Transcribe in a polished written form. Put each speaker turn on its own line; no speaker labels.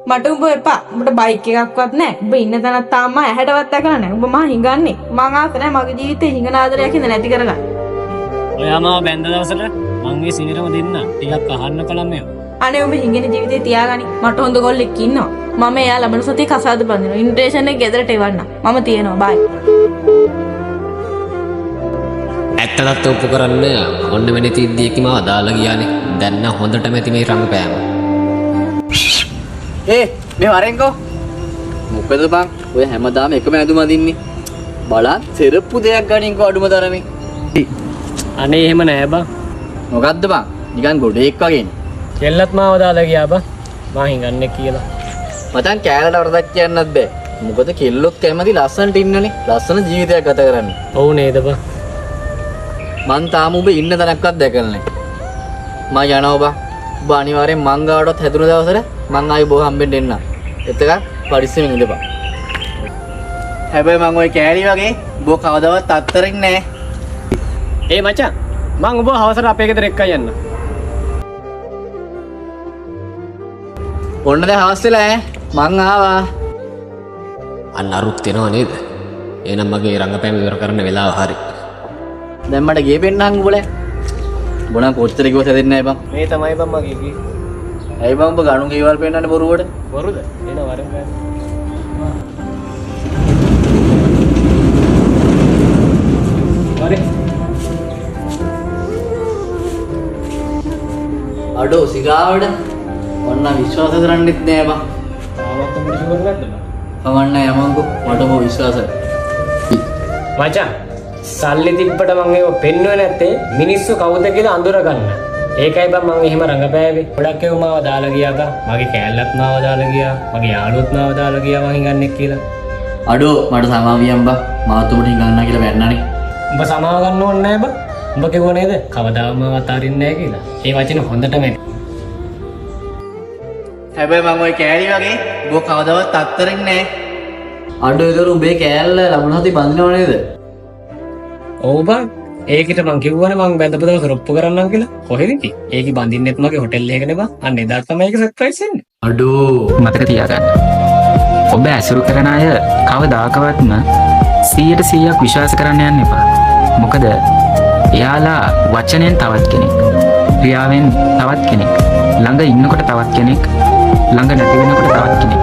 මට උඹ එපා. උඹට බයික් එකක්වත් නැහැ. උඹ ඉන්න තැනත් තාම ඇහැටවත් දැකලා නැහැ. උඹ මා හිඟන්නේ. මං ආස නැහැ මගේ ජීවිතේ හිඟන ආදරයක් ඉඳ නැති කරගන්න.
ඔයා මාව බැඳ දවසට මං මේ සිනිරම දෙන්න ටිකක් අහන්න කලම් මේව.
අනේ උඹ හිඟන ජීවිතේ තියාගනි. මට හොඳ ගොල්ලෙක් ඉන්නවා. මම එයා ලබන සතියේ කසාද බඳිනවා. ඉන්විටේෂන් එක ගෙදරට එවන්න. මම තියෙනවා. බයි.
ඇත්තටත් ඔප්පු කරන්න ඔන්න වෙන තිද්දියකම අදාලා ගියානේ. දැන් නම් හොඳටම ඇති මේ රංගපෑම.
මේ වරෙන්කෝ මොකද බං ඔය හැමදාම එකම ඇඳුම අදින්නේ බලන්න සෙරප්පු දෙයක් ගනින්කෝ අඩුම තරමේ
අනේ එහෙම නෑ බං.
මොකද්ද බං නිකන් ගොඩේක් වගේනේ
කෙල්ලත් මාව දාලා ගියා බං. මං හිඟන්නේ කියලා.
මචං කෑලට වරදක් කියන්නත් බෑ මොකද කෙල්ලොත් කැමති ලස්සනට ඉන්නනේ ලස්සන ජීවිතයක් ගත කරන්න.
ඔව් නේද බං.
මං තාම ඔබ ඉන්න තැනක්වත් දැකලා නෑ. මම යනවා බං. ඔබ අනිවාර්යෙන් මං ගාවටත් හැදුන දවසට මං ආයෙ බෝ හම්බෙන්න එන්න. එතක පරිස්සමෙන් ඉඳපන්. හැබැයි මං ඔය කෑලි වගේ බෝ කවදාවත් අත්තරින් නෑ.
ඒ මචං මං ඔබ හවසට අපේ ගෙදර එක්කයි යන්න.
ඔන්න දැන් හවස් වෙලා මං ආවා.
අන්න අරුත් එනවා නේද? එහෙනම් මගේ රංගපෑම ඉවර කරන්න වෙලාව හරි.
දැන් මට ගේ පෙන්නන්න උඹලා. බොනම් කොච්චර කිව්වත් හැදෙන්නේ නැහැ බං.
මේ තමයි බං මගේ කී.
ඇයි බං ඔබ ගණු කේවල් පෙන්නන්නේ බොරුවට?
බොරුද? එන වරෙන් ගන්න. හරි.
අඩෝ සිගාවට ඔන්න විශ්වාස කරන්නෙත් නෑ බං.
තාමත් උඹට ෂුවර් නැද්ද බං?
කවන්න යමන්කෝ මට ඔබ විශ්වාසයි.
මචං සල්ලි තිබ්බට මං ඒව පෙන්නුවේ නැත්තේ මිනිස්සු කවුද කියලා අඳුර ගන්න. ඒකයි බං මං එහෙම රඟපෑවේ. ගොඩක් ඒව මාව දාලා ගියා බං. මගේ කෑල්ලත් මාව දාලා ගියා. මගේ යාළුවොත් මාව දාලා ගියා මං හිඟන්නේ කියලා.
අඩෝ මට සමාවියම් බං. මාත් ඔබට හිඟන්නා කියලා බැන්නනේ.
උඹ සමාව ගන්න ඕනේ නැහැ බං. උඹ කිව්ව නේද? කවදාම අතාරින්නේ නැහැ කියලා. ඒ වචන හොඳටම ඇති.
හැබැයි මම ඔය කෑලි වගේ ඔබ කවදාවත් අත්තරින් නෑ. අඩෝ ඒතර උඹේ කෑල්ල ලබන සති බඳිනව නේද?
ඔව් බං. ඒකිට මං කිව්වනේ මං බැඳපු දවස් රොප්පු කරන්නම් කියලා. කොහෙද ඉතින්? ඒකි බඳින්නෙත් මගේ හොටෙල් එකනේ බං. අන්න එදාට තමයි ඒක සර්ප්‍රයිස් වෙන්නේ.
අඩෝ
මතක තියාගන්න. ඔබ ඇසුරු කරන අය කවදාකවත්ම 100% විශ්වාස කරන්න යන්න එපා. මොකද එයාලා වචනෙන් තවත් කෙනෙක්, ක්‍රියාවෙන් තවත් කෙනෙක්, ළඟ ඉන්නකොට තවත් කෙනෙක්, ළඟ නැති වෙනකොට තවත් කෙනෙක්.